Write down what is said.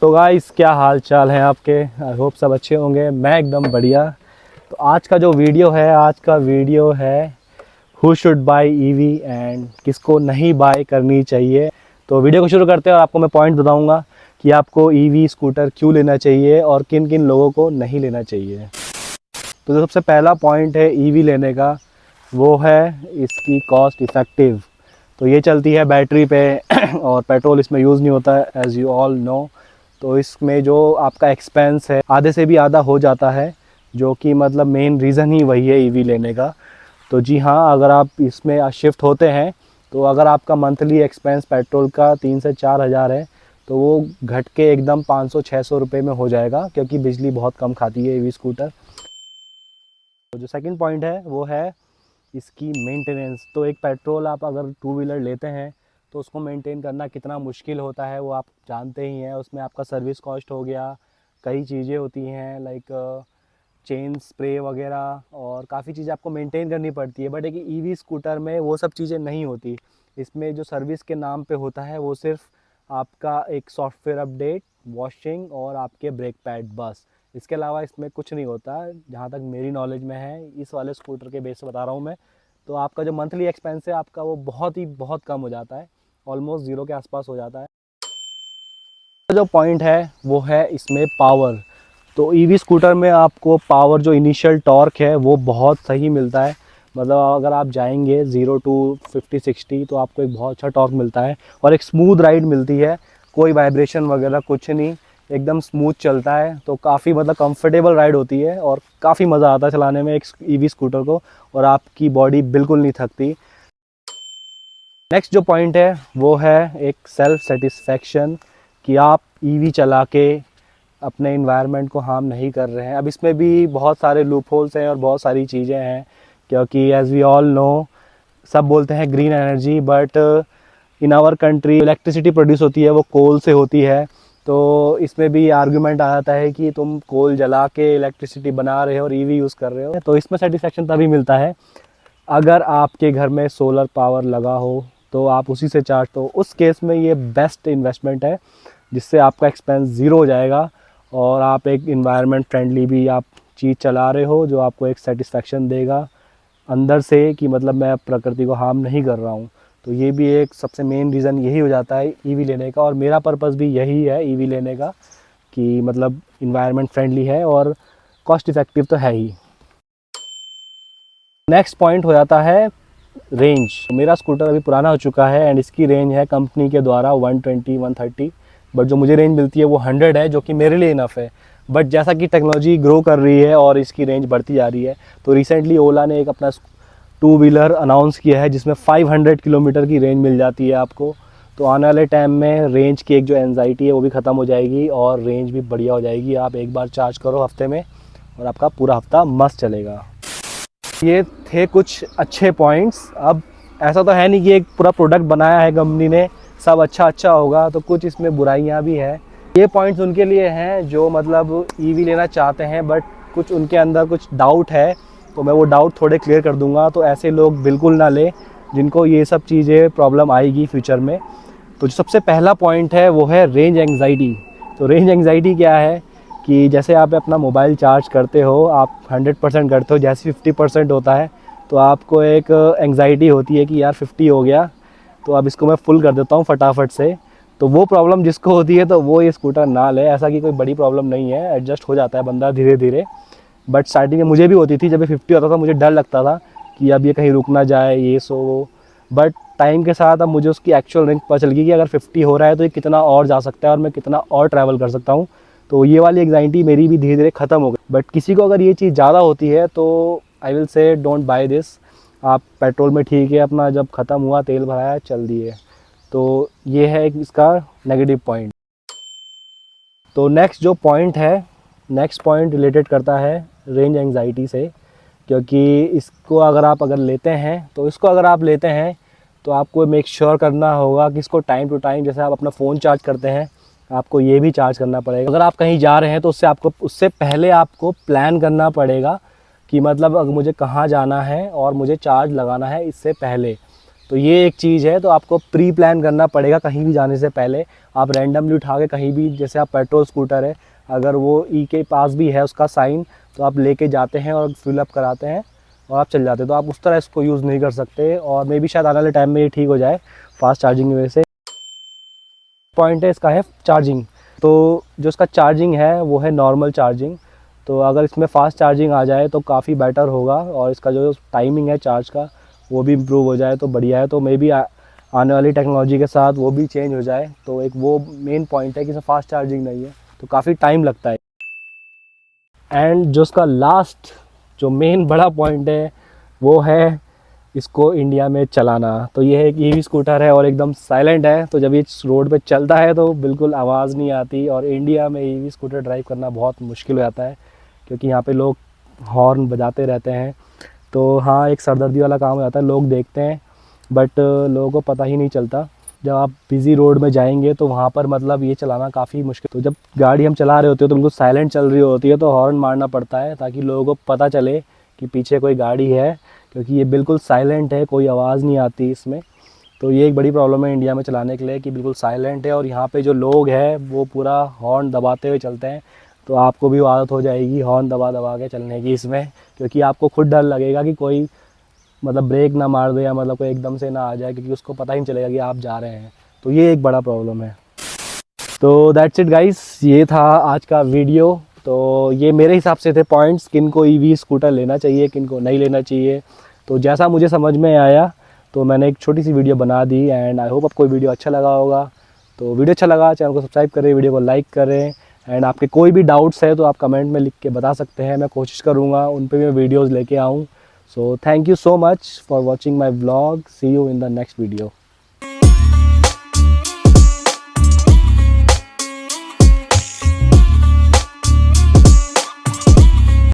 तो गाइस, क्या हाल चाल है आपके। आई होप सब अच्छे होंगे। मैं एकदम बढ़िया। तो आज का जो वीडियो है who should buy EV and किसको नहीं बाय करनी चाहिए। तो वीडियो को शुरू करते हैं और आपको मैं पॉइंट बताऊंगा कि आपको ईवी स्कूटर क्यों लेना चाहिए और किन किन लोगों को नहीं लेना चाहिए। तो जो सबसे पहला पॉइंट है ईवी लेने का, वो है इसकी कॉस्ट इफ़ेक्टिव। तो ये चलती है बैटरी पे और पेट्रोल इसमें यूज़ नहीं होता है, एज़ यू ऑल नो। तो इसमें जो आपका एक्सपेंस है आधे से भी आधा हो जाता है, जो कि मतलब मेन रीज़न ही वही है ईवी लेने का। तो जी हाँ, अगर आप इसमें शिफ्ट होते हैं तो अगर आपका मंथली एक्सपेंस पेट्रोल का 3 से 4 हज़ार है तो वो घट के एकदम 500-600 रुपये में हो जाएगा, क्योंकि बिजली बहुत कम खाती है ईवी स्कूटर। तो जो सेकंड पॉइंट है वो है इसकी मेंटेनेंस। तो एक पेट्रोल आप अगर टू व्हीलर लेते हैं तो उसको मेंटेन करना कितना मुश्किल होता है वो आप जानते ही हैं। उसमें आपका सर्विस कॉस्ट हो गया, कई चीज़ें होती हैं लाइक चेन स्प्रे वगैरह, और काफ़ी चीज़ें आपको मेंटेन करनी पड़ती है। बट एक ईवी स्कूटर में वो सब चीज़ें नहीं होती। इसमें जो सर्विस के नाम पे होता है वो सिर्फ आपका एक सॉफ्टवेयर अपडेट, वॉशिंग और आपके ब्रेक पैड, बस। इसके अलावा इसमें कुछ नहीं होता, जहाँ तक मेरी नॉलेज में है। इस वाले स्कूटर के बेस से बता रहा हूँ मैं। तो आपका जो मंथली एक्सपेंस है आपका वो बहुत कम हो जाता है, ऑलमोस्ट ज़ीरो के आसपास हो जाता है। जो पॉइंट है वो है इसमें पावर। तो ईवी स्कूटर में आपको पावर, जो इनिशियल टॉर्क है वो बहुत सही मिलता है। मतलब अगर आप जाएंगे 0 to 50-60 तो आपको एक बहुत अच्छा टॉर्क मिलता है और एक स्मूथ राइड मिलती है। कोई वाइब्रेशन वगैरह कुछ नहीं, एकदम स्मूथ चलता है। तो काफ़ी मतलब कंफर्टेबल राइड होती है और काफ़ी मज़ा आता है चलाने में एक ईवी स्कूटर को, और आपकी बॉडी बिल्कुल नहीं थकती। नेक्स्ट जो पॉइंट है वो है एक सेल्फ सेटिस्फेक्शन, कि आप ईवी चला के अपने इन्वायरमेंट को हार्म नहीं कर रहे हैं। अब इसमें भी बहुत सारे लूप होल्स हैं और बहुत सारी चीज़ें हैं, क्योंकि एज़ वी ऑल नो, सब बोलते हैं green energy, but in our country electricity produce होती है वो कोल से होती है। तो इसमें भी आर्गुमेंट आ जाता है कि तुम कोल जला के इलेक्ट्रिसिटी बना रहे हो और ईवी यूज़ कर रहे हो। तो इसमें सेटिस्फेक्शन तभी मिलता है अगर आपके घर में सोलर पावर लगा हो, तो आप उसी से चार्ज, तो उस केस में ये बेस्ट इन्वेस्टमेंट है, जिससे आपका एक्सपेंस ज़ीरो हो जाएगा और आप एक इन्वायरमेंट फ्रेंडली भी आप चीज़ चला रहे हो, जो आपको एक सेटिस्फेक्शन देगा अंदर से कि मतलब मैं प्रकृति को हार्म नहीं कर रहा हूँ। तो ये भी एक सबसे मेन रीज़न यही हो जाता है ईवी लेने का, और मेरा पर्पज़ भी यही है ईवी लेने का, कि मतलब इन्वायरमेंट फ्रेंडली है और कॉस्ट इफ़ेक्टिव तो है ही। नेक्स्ट पॉइंट हो जाता है रेंज। मेरा स्कूटर अभी पुराना हो चुका है एंड इसकी रेंज है कंपनी के द्वारा 120-130, बट जो मुझे रेंज मिलती है वो 100 है, जो कि मेरे लिए इनफ है। बट जैसा कि टेक्नोलॉजी ग्रो कर रही है और इसकी रेंज बढ़ती जा रही है, तो रिसेंटली ओला ने एक अपना टू व्हीलर अनाउंस किया है जिसमें 500 किलोमीटर की रेंज मिल जाती है आपको। तो आने वाले टाइम में रेंज की एक जो एंजाइटी है वो भी ख़त्म हो जाएगी और रेंज भी बढ़िया हो जाएगी। आप एक बार चार्ज करो हफ्ते में और आपका पूरा हफ्ता मस्त चलेगा। ये थे कुछ अच्छे पॉइंट्स। अब ऐसा तो है नहीं कि एक पूरा प्रोडक्ट बनाया है कंपनी ने, सब अच्छा होगा, तो कुछ इसमें बुराइयां भी हैं। ये पॉइंट्स उनके लिए हैं जो मतलब ईवी लेना चाहते हैं बट कुछ उनके अंदर कुछ डाउट है, तो मैं वो डाउट थोड़े क्लियर कर दूंगा। तो ऐसे लोग बिल्कुल ना लें जिनको ये सब चीज़ें प्रॉब्लम आएगी फ्यूचर में। तो जो सबसे पहला पॉइंट है वो है रेंज एंग्जाइटी। तो रेंज एंग्जाइटी क्या है कि जैसे आप अपना मोबाइल चार्ज करते हो, आप 100% करते हो, जैसे 50% होता है तो आपको एक एंग्जाइटी होती है कि यार 50 हो गया, तो अब इसको मैं फुल कर देता हूँ फटाफट से। तो वो प्रॉब्लम जिसको होती है तो वो ये स्कूटर ना ले। ऐसा कि कोई बड़ी प्रॉब्लम नहीं है, एडजस्ट हो जाता है बंदा धीरे धीरे। बट स्टार्टिंग में मुझे भी होती थी, जब ये 50 होता था मुझे डर लगता था कि अब ये कहीं रुक ना जाए, ये सो वो। बट टाइम के साथ अब मुझे उसकी एक्चुअल रेंज पता चल गई कि अगर 50 हो रहा है तो ये कितना और जा सकता है और मैं कितना और ट्रैवल कर सकता हूँ। तो ये वाली एग्जाइटी मेरी भी धीरे धीरे ख़त्म हो गई। बट किसी को अगर ये चीज़ ज़्यादा होती है तो I will say don't by this. आप पेट्रोल में ठीक है, अपना जब ख़त्म हुआ तेल भराया चल दिए। तो ये है एक इसका नेगेटिव पॉइंट। तो नेक्स्ट जो पॉइंट है, नेक्स्ट पॉइंट रिलेटेड करता है रेंज एंग्जाइटी से, क्योंकि इसको अगर लेते हैं तो तो आपको मेक श्योर करना होगा कि इसको टाइम टू टाइम, जैसे आप अपना फ़ोन चार्ज करते हैं, आपको ये भी चार्ज करना पड़ेगा। अगर आप कहीं जा रहे हैं तो उससे पहले आपको प्लान करना पड़ेगा कि मतलब अगर मुझे कहाँ जाना है और मुझे चार्ज लगाना है इससे पहले। तो ये एक चीज़ है, तो आपको प्री प्लान करना पड़ेगा कहीं भी जाने से पहले। आप रैंडमली उठा के कहीं भी, जैसे आप पेट्रोल स्कूटर है, अगर वो ई के पास भी है उसका साइन, तो आप लेके जाते हैं और फिलअप कराते हैं और आप चल जाते हैं। तो आप उस तरह इसको यूज़ नहीं कर सकते, और मे भी शायद आने वाले टाइम में ये ठीक हो जाए फास्ट चार्जिंग की वजह से। पॉइंट है इसका है चार्जिंग। तो जो इसका चार्जिंग है वो है नॉर्मल चार्जिंग। तो अगर इसमें फ़ास्ट चार्जिंग आ जाए तो काफ़ी बेटर होगा, और इसका जो टाइमिंग है चार्ज का वो भी इम्प्रूव हो जाए तो बढ़िया है। तो मे बी आने वाली टेक्नोलॉजी के साथ वो भी चेंज हो जाए। तो एक वो मेन पॉइंट है कि इसमें फ़ास्ट चार्जिंग नहीं है, तो काफ़ी टाइम लगता है। एंड जो इसका लास्ट जो मेन बड़ा पॉइंट है वो है इसको इंडिया में चलाना। तो ये एक ईवी स्कूटर है और एकदम साइलेंट है, तो जब ये रोड पे चलता है तो बिल्कुल आवाज़ नहीं आती। और इंडिया में ईवी स्कूटर ड्राइव करना बहुत मुश्किल हो जाता है, क्योंकि यहाँ पे लोग हॉर्न बजाते रहते हैं। तो हाँ, एक सरदर्दी वाला काम हो जाता है, लोग देखते हैं बट लोगों को पता ही नहीं चलता। जब आप बिज़ी रोड में जाएंगे तो वहाँ पर मतलब ये चलाना काफ़ी मुश्किल। तो जब गाड़ी हम चला रहे होते हैं तो बिल्कुल साइलेंट चल रही होती है, तो हॉर्न मारना पड़ता है ताकि लोगों को पता चले कि पीछे कोई गाड़ी है, क्योंकि ये बिल्कुल साइलेंट है, कोई आवाज़ नहीं आती इसमें। तो ये एक बड़ी प्रॉब्लम है इंडिया में चलाने के लिए कि बिल्कुल साइलेंट है, और यहाँ पे जो लोग हैं वो पूरा हॉर्न दबाते हुए चलते हैं। तो आपको भी आदत हो जाएगी हॉर्न दबा दबा के चलने की इसमें, क्योंकि आपको खुद डर लगेगा कि कोई मतलब ब्रेक ना मार दे, या मतलब कोई एकदम से ना आ जाए, क्योंकि उसको पता ही नहीं चलेगा कि आप जा रहे हैं। तो ये एक बड़ा प्रॉब्लम है। तो दैट्स इट गाइस, ये था आज का वीडियो। तो ये मेरे हिसाब से थे पॉइंट्स, किन को ईवी स्कूटर लेना चाहिए, किन को नहीं लेना चाहिए। तो जैसा मुझे समझ में आया तो मैंने एक छोटी सी वीडियो बना दी, एंड आई होप आपको वीडियो अच्छा लगा होगा। तो वीडियो अच्छा लगा, चैनल को सब्सक्राइब करें, वीडियो को लाइक करें, एंड आपके कोई भी डाउट्स है तो आप कमेंट में लिख के बता सकते हैं। मैं कोशिश करूँगा उन पर भी मैं वीडियोज़ लेके आऊँ। So thank you so much for watching my vlog. See you in the next video.